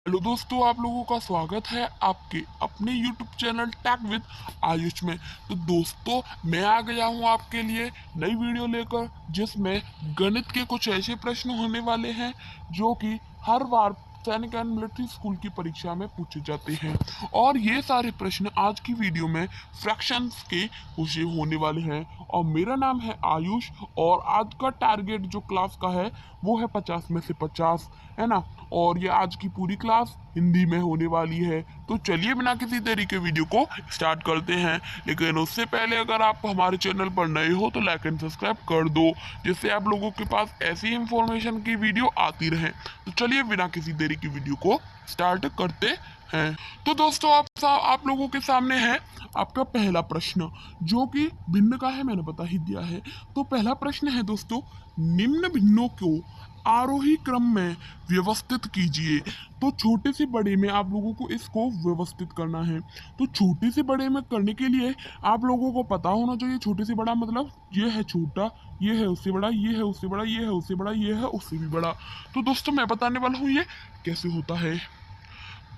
Hello दोस्तों, आप लोगों का स्वागत है आपके अपने YouTube channel tag with Ayush में। तो दोस्तों, मैं आ गया हूँ आपके लिए नई वीडियो लेकर, जिसमें गणित के कुछ ऐसे प्रश्न होने वाले हैं जो कि हर बार सैनिक एंड मिलिट्री स्कूल की परीक्षा में पूछे जाते हैं। और ये सारे प्रश्न आज की वीडियो में फ्रैक्शंस के विषय होने वाले हैं। और मेरा नाम है आयुष, और आज का टारगेट जो क्लास का है वो है 50 में से 50, है ना। और ये आज की पूरी क्लास हिंदी में होने वाली है। तो चलिए बिना किसी देरी के वीडियो को स्टार्ट करते हैं। लेकिन उससे पहले अगर आप हमारे चैनल पर नए हो तो लाइक एंड सब्सक्राइब कर दो, जिससे आप लोगों के पास ऐसी इंफॉर्मेशन की वीडियो आती रहे। तो चलिए बिना किसी देरी की वीडियो को स्टार्ट करते हैं। तो दोस्तों, आप लोगों के सामने है आपका पहला प्रश्न, जो कि भिन्न का है, मैंने बता ही दिया है। तो पहला प्रश्न है दोस्तों, निम्न भिन्नों को आरोही क्रम में व्यवस्थित कीजिए। तो छोटे से बड़े में आप लोगों को इसको व्यवस्थित करना है। तो छोटे से बड़े में करने के लिए आप लोगों को पता होना चाहिए छोटे से बड़ा मतलब ये है छोटा, ये है उससे बड़ा, ये है उससे बड़ा, ये है उससे बड़ा, ये है उससे भी बड़ा। तो दोस्तों, मैं बताने वाला हूँ ये कैसे होता है।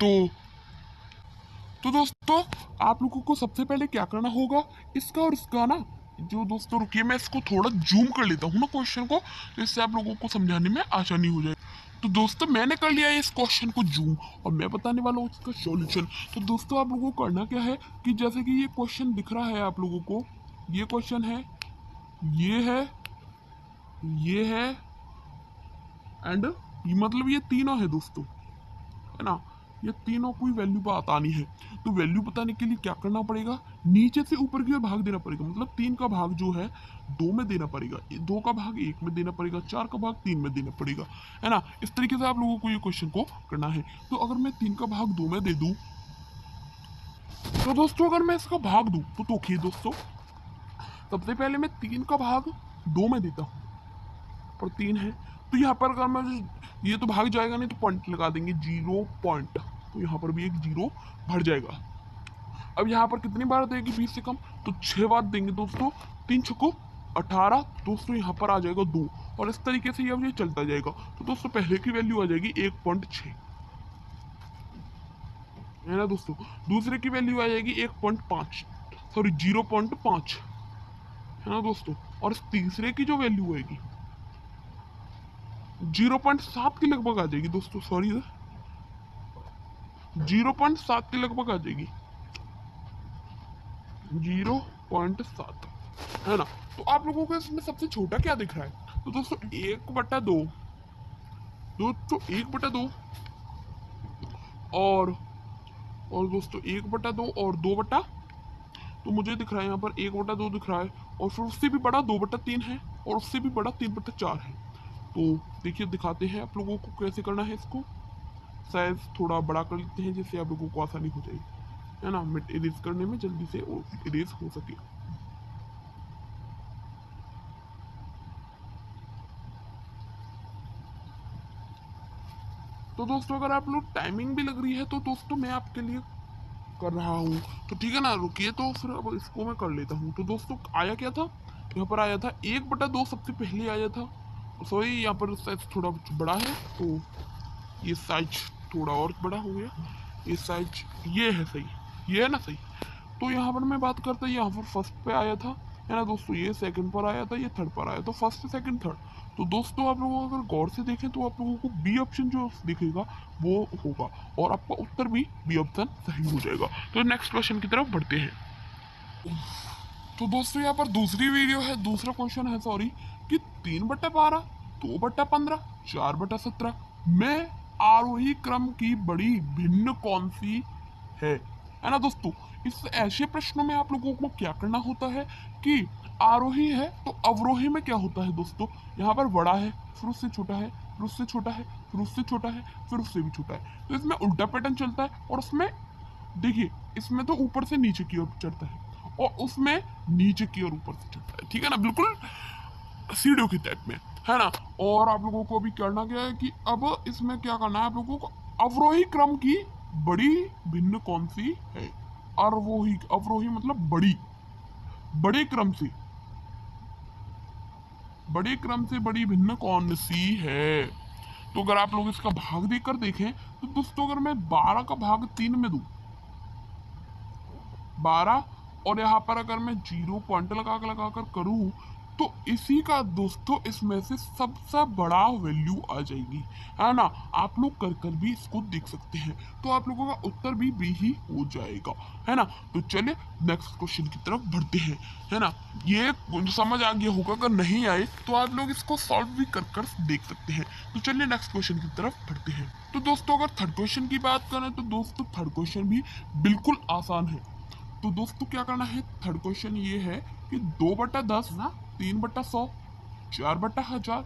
तो तो दोस्तों, आप लोगों को सबसे पहले क्या करना होगा, इसका और इसका ना, जो दोस्तों रुकिए मैं इसको थोड़ा जूम कर लेता हूँ ना क्वेश्चन को, तो इससे आप लोगों को समझाने में आसानी हो जाए। तो दोस्तों, मैंने कर लिया है इस क्वेश्चन को जूम, और मैं बताने वाला हूँ इसका सॉल्यूशन। तो दोस्तों, आप लोगों को करना क्या है कि जैसे कि ये क्वेश्चन दिख रहा है आप लोगों को, ये क्वेश्चन है, ये है, ये है, एंड मतलब ये तीनों है दोस्तों, है ना। ये तीनों कोई वैल्यू बतानी है। तो वैल्यू बताने के लिए क्या करना पड़ेगा, नीचे से ऊपर की ओर भाग देना पड़ेगा। मतलब 3 का भाग जो है 2 में देना पड़ेगा, 2 का भाग 1 में देना पड़ेगा, 4 का भाग 3 में देना पड़ेगा, है ना। इस तरीके से आप लोगों को ये क्वेश्चन को करना है। तो अगर मैं 3 का भाग 2 में दे दूं, तो दोस्तों अगर मैं इसका भाग दूं तो देखिए दोस्तों, सबसे पहले मैं 3 का भाग 2 में देता हूँ, पर 3 है। तो यहाँ पर अगर मैं, ये तो भाग जाएगा नहीं, तो पॉइंट लगा देंगे, 0 पॉइंट। तो यहाँ पर भी एक 0 भर जाएगा। अब यहाँ पर कितनी बार देगी 20 से कम, तो 6 बार देंगे दोस्तों। 3 छक्को 18 दोस्तों, यहाँ पर आ जाएगा 2। और इस तरीके से ये चलता जाएगा। तो दोस्तों, पहले की वैल्यू आ जाएगी 1.6, है ना दोस्तों। दूसरे की वैल्यू आ जाएगी 1.5, सॉरी 0.5, है ना दोस्तों। और इस तीसरे की जो वैल्यू आएगी 0.7 के लगभग आ जाएगी दोस्तों, सॉरी 0.7 के लगभग आ जाएगी, 0.7, है ना। तो आप लोगों को इसमें सबसे छोटा क्या दिख रहा है, तो दोस्तों 1/2, दोस्तों 1/2, और दोस्तों 1/2 और 2 तो मुझे दिख रहा है यहाँ पर 1/2 दिख रहा है, और फिर उससे भी बड़ा 2/3 है, और उससे भी बड़ा 3/4 है। तो देखिए, दिखाते हैं आप लोगों को कैसे करना है इसको। साइज थोड़ा बड़ा कर लेते हैं, जिससे आप लोगों को आसानी हो जाएगी, है ना, मिट इरेज करने में जल्दी से इरेज हो सके। तो दोस्तों, अगर आप लोग टाइमिंग भी लग रही है तो दोस्तों मैं आपके लिए कर रहा हूँ, तो ठीक है ना, रुकिए। तो फिर अब इसको मैं कर लेता हूँ। तो दोस्तों, आया क्या था, यहाँ पर आया था 1/2 सबसे पहले आया था। सॉरी, यहाँ पर साइज थोड़ा बड़ा है, तो ये साइज थोड़ा और बड़ा हो गया। ये साइज ये है सही, ये है ना सही। तो यहाँ पर मैं बात करता, यहाँ पर फर्स्ट पे आया था, है ना दोस्तों, ये सेकंड पर आया था, ये थर्ड पर आया, तो फर्स्ट सेकंड थर्ड। तो दोस्तों, आप लोग अगर गौर से देखें तो आप लोगों को बी ऑप्शन जो दिखेगा वो होगा, और आपका उत्तर भी बी ऑप्शन सही हो जाएगा। तो नेक्स्ट क्वेश्चन की तरफ बढ़ते हैं। तो दोस्तों, यहाँ पर दूसरी वीडियो है, दूसरा क्वेश्चन है, सॉरी, कि 3/12, 2/15, 4/17 में आरोही क्रम की बड़ी भिन्न कौन सी है ना दोस्तों। इस ऐसे प्रश्नों में आप लोगों को क्या करना होता है कि आरोही है तो अवरोही में क्या होता है दोस्तों, यहाँ पर बड़ा है, फिर उससे छोटा है, फिर उससे छोटा है, फिर उससे छोटा है, फिर उससे भी छोटा है। तो इसमें उल्टा पैटर्न चलता है, और उसमें देखिए, इसमें तो ऊपर से नीचे की ओर चढ़ता है, और उसमें नीचे की ओर ऊपर से चढ़ता है, ठीक है ना, बिल्कुल सीढ़ियों की टाइप में, है ना। और आप लोगों को अभी करना क्या है कि अब इसमें क्या करना है आप लोगों को, अवरोही क्रम की बड़ी भिन्न कौन सी है। अवरोही, अवरोही मतलब बड़ी, बड़े क्रम से, बड़े क्रम से बड़ी भिन्न कौन सी है। तो अगर आप लोग इसका भाग देकर देखें तो दोस्तों अगर मैं 12 का भाग 3 में दूं 12, और यहाँ पर अगर मैं 0 पॉइंट लगाकर करूँ तो इसी का दोस्तों इसमें से सबसे बड़ा वैल्यू आ जाएगी, है ना। आप लोग कर भी इसको देख सकते हैं, तो आप लोगों का उत्तर भी बी ही हो जाएगा, है ना। तो चलिए नेक्स्ट क्वेश्चन की तरफ बढ़ते हैं, है ना। ये समझ आ गया होगा, अगर नहीं आए तो आप लोग इसको सॉल्व भी कर देख सकते हैं। तो चलिए नेक्स्ट क्वेश्चन की तरफ बढ़ते हैं। तो दोस्तों अगर थर्ड क्वेश्चन की बात करें तो दोस्तों थर्ड क्वेश्चन भी बिल्कुल आसान है। तो दोस्तों क्या करना है, थर्ड क्वेश्चन ये है कि 2/10 ना 3/100 4/1000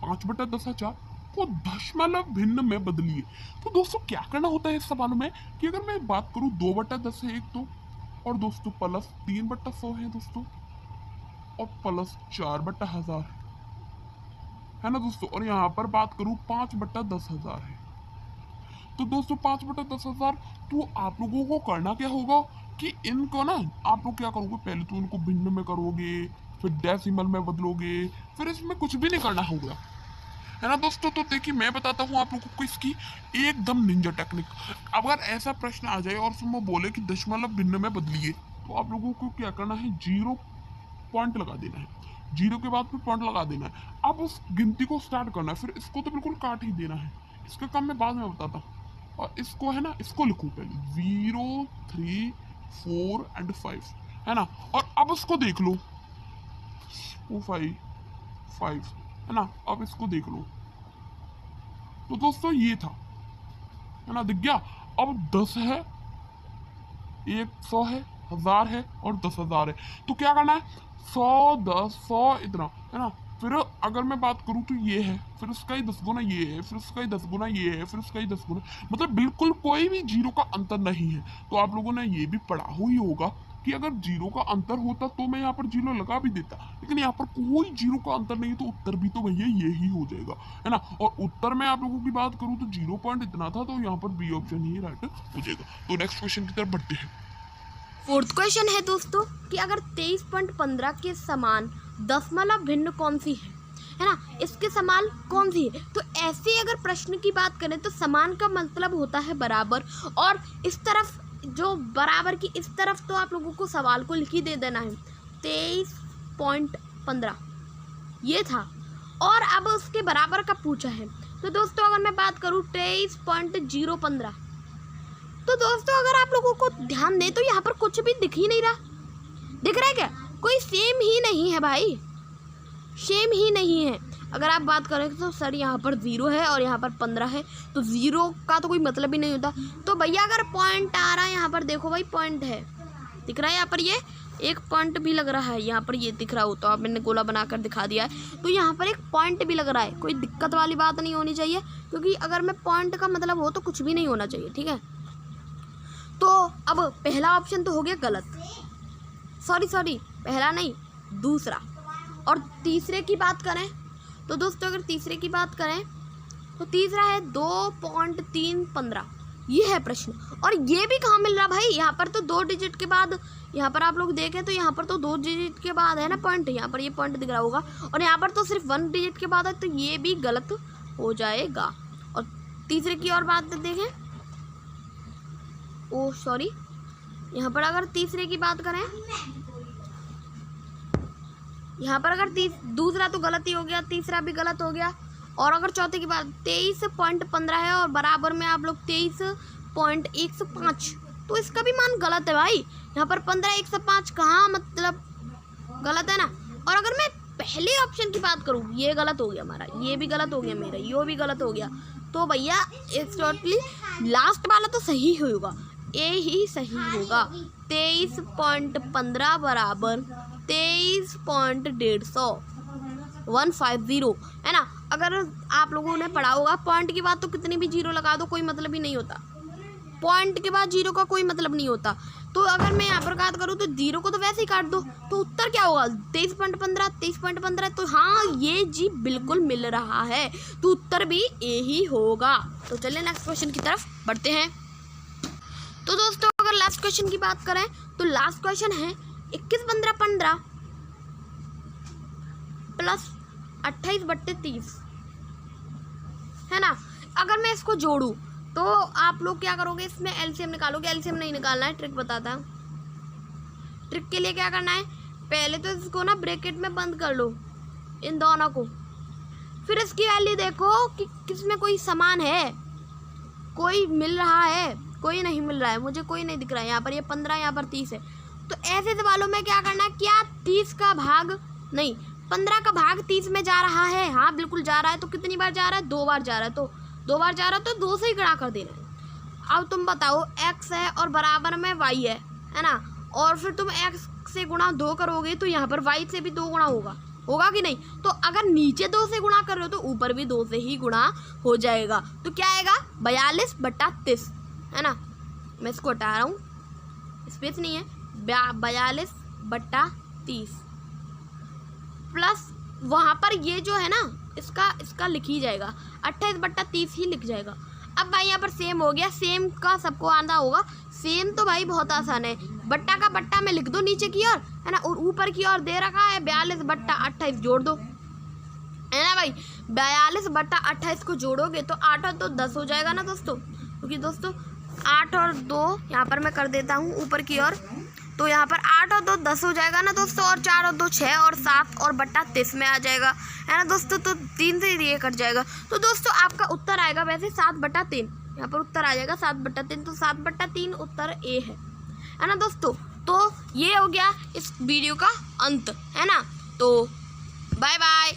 5/10,000 को दशमलव भिन्न में बदलिए। तो दोस्तों क्या करना होता है इस सवाल में कि अगर मैं बात करूं 2/10 है एक तो, और दोस्तों प्लस 3/100 है दोस्तों, और प्लस 4/1000 है ना दोस्तों, और यहाँ पर बात करूं 5/10,000 है। तो दोस्तों 5/10,000, तो आप लोगों को करना क्या होगा कि इनको ना आप लोग क्या करोगे, पहले तो इनको भिन्न में करोगे, फिर डेसिमल में बदलोगे, फिर इसमें कुछ भी नहीं करना होगा, है ना दोस्तों। तो देखिए मैं बताता हूँ आप लोगों को इसकी एकदम निंजा टेक्निक। अगर ऐसा प्रश्न आ जाए और उसमें बोले कि दशमलव भिन्न में बदलिए, तो आप लोगों को क्या करना है, 0 पॉइंट लगा देना है, 0 के बाद फिर पॉइंट लगा देना है। अब उस गिनती को स्टार्ट करना है, फिर इसको तो बिल्कुल काट ही देना है, इसका काम मैं बाद में बताता हूँ। और इसको है ना, इसको लिखूँ पहले 0 3 4 एंड 5, है ना। और अब उसको देख लो 5 है ना। अब इसको देख लो, तो दोस्तों ये था, है ना, दिख गया। अब 10 है, 100 है, 1000 है और 10,000 है। तो क्या करना है, 100 10 100 इतना, है ना। फिर अगर मैं बात करूँ तो ये है, फिर उसका ही 10 गुना ये है, फिर उसका ही 10 गुना ये है, फिर उसका ही 10 गुना, मतलब बिल्कुल कोई भी जीरो का अंतर नहीं है। तो आप लोगों ने ये भी पढ़ा ही होगा कि अगर जीरो का अंतर होता तो मैं यहाँ पर जीरो लगा भी देता, लेकिन यहाँ पर कोई जीरो का अंतर नहीं है, तो उत्तर भी तो भैया ये ही हो जाएगा, है ना। और उत्तर में आप लोगों की बात करूँ तो 0 पॉइंट इतना था, तो यहाँ पर बी ऑप्शन ही राइट हो जाएगा। तो नेक्स्ट क्वेश्चन की तरफ बढ़ते हैं। फोर्थ क्वेश्चन है दोस्तों कि अगर 23.15 के समान दशमलव भिन्न कौन सी है ना, इसके समान कौन सी है। तो ऐसे अगर प्रश्न की बात करें तो समान का मतलब होता है बराबर, और इस तरफ जो बराबर की इस तरफ तो आप लोगों को सवाल को लिख ही दे देना है 23.15 ये था, और अब उसके बराबर का पूछा है। तो दोस्तों अगर मैं बात करूँ 23.015, तो दोस्तों अगर आप लोगों को ध्यान दें तो यहाँ पर कुछ भी दिख ही नहीं रहा, दिख रहा है क्या, कोई सेम ही नहीं है भाई, सेम ही नहीं है। अगर आप बात करें तो सर यहाँ पर 0 है और यहाँ पर 15 है, तो 0 का तो कोई मतलब ही नहीं होता। तो भैया अगर पॉइंट आ रहा है, यहाँ पर देखो भाई पॉइंट है, दिख रहा है, यहाँ पर ये एक पॉइंट भी लग रहा है, यहाँ पर ये दिख रहा हो तो आप मैंने गोला बनाकर दिखा दिया है, तो यहाँ पर एक पॉइंट भी लग रहा है, कोई दिक्कत वाली बात नहीं होनी चाहिए, क्योंकि अगर मैं पॉइंट का मतलब हो तो कुछ भी नहीं होना चाहिए, ठीक है। तो अब पहला ऑप्शन तो हो गया गलत, सॉरी पहला नहीं दूसरा। और तीसरे की बात करें तो दोस्तों अगर तीसरे की बात करें तो तीसरा है 2.315, ये है प्रश्न। और ये भी कहाँ मिल रहा भाई, यहाँ पर तो 2 डिजिट के बाद, यहाँ पर आप लोग देखें तो यहाँ पर तो 2 डिजिट के बाद है ना पॉइंट, यहाँ पर ये पॉइंट दिख रहा होगा, और यहाँ पर तो सिर्फ 1 डिजिट के बाद है, तो ये भी गलत हो जाएगा। और तीसरे की और बात देखें, ओ सॉरी, यहाँ पर अगर तीसरे की बात करें, यहाँ पर अगर दूसरा तो गलत ही हो गया, तीसरा भी गलत हो गया। और अगर चौथे की बात 23.15 है और बराबर में आप लोग 23.105, तो इसका भी मान गलत है भाई। यहाँ पर 15 105 कहाँ, मतलब गलत है ना। और अगर मैं पहले ऑप्शन की बात करूँ, ये गलत हो गया हमारा, ये भी गलत हो गया मेरा, ये भी गलत हो गया, तो भैया टोटली लास्ट वाला तो सही होगा, ये ही सही होगा। 23.15 बराबर 23.150 150, है ना। अगर आप लोगों ने पढ़ा होगा पॉइंट के बाद तो कितनी भी जीरो लगा दो कोई मतलब ही नहीं होता, पॉइंट के बाद जीरो का कोई मतलब नहीं होता। तो अगर मैं यहाँ पर बात करूँ तो जीरो को तो वैसे ही काट दो, तो उत्तर क्या होगा 23.15, तो हाँ ये जी बिल्कुल मिल रहा है, तो उत्तर भी ए ही होगा। तो चलिए नेक्स्ट क्वेश्चन की तरफ बढ़ते हैं। तो दोस्तों अगर लास्ट क्वेश्चन की बात करें तो लास्ट क्वेश्चन है 21 15 प्लस 28/30, है ना। अगर मैं इसको जोड़ूँ तो आप लोग क्या करोगे, इसमें एलसीएम निकालोगे। एलसीएम नहीं निकालना है, ट्रिक बताता हूँ। ट्रिक के लिए क्या करना है, पहले तो इसको ना ब्रैकेट में बंद कर लो इन दोनों को, फिर इसकी वैल्यू देखो कि किसमें कोई समान है, कोई मिल रहा है, कोई नहीं मिल रहा है, मुझे कोई नहीं दिख रहा है। यहाँ पर ये 15, यहाँ पर 30 है। तो ऐसे सवालों में क्या करना है, क्या 30 का भाग नहीं 15 का भाग 30 में जा रहा है? हाँ बिल्कुल जा रहा है। तो कितनी बार जा रहा है, 2 बार जा रहा है। तो 2 बार जा रहा है तो 2 से ही गुणा कर देना है। अब तुम बताओ, x है और बराबर में y है ना, और फिर तुम x से गुणा 2 करोगे तो यहाँ पर y से भी 2 गुणा होगा कि नहीं। तो अगर नीचे 2 से गुणा कर रहे हो तो ऊपर भी 2 से ही गुणा हो जाएगा। तो क्या आएगा, 42/30, है ना। मैं इसको हटा रहा हूँ, स्पेस नहीं है, 42/30 प्लस वहाँ पर ये जो है ना इसका लिख ही जाएगा, 28/30 ही लिख जाएगा। अब भाई यहाँ पर सेम हो गया, सेम का सबको आना होगा। सेम तो भाई बहुत आसान है, बट्टा का बट्टा में लिख दो नीचे की ओर, है ना, और ऊपर की ओर दे रखा है 42/28, जोड़ दो, है ना भाई। 42/28 को जोड़ोगे तो 8 और 2 10 हो जाएगा ना दोस्तों, क्योंकि दोस्तों 8 और 2 यहाँ पर मैं कर देता हूँ ऊपर की ओर, तो यहाँ पर 8 और 2 10 हो जाएगा ना दोस्तों, और 4 और 2 6 और 7 और बट्टा 30 में आ जाएगा, है ना दोस्तों। तो 3 से ये कट जाएगा। तो दोस्तों आपका उत्तर आएगा वैसे 7/3, यहाँ पर उत्तर आ जाएगा 7/3। तो 7/3 उत्तर ए है ना दोस्तों। तो ये हो गया इस वीडियो का अंत, है ना। तो बाय बाय।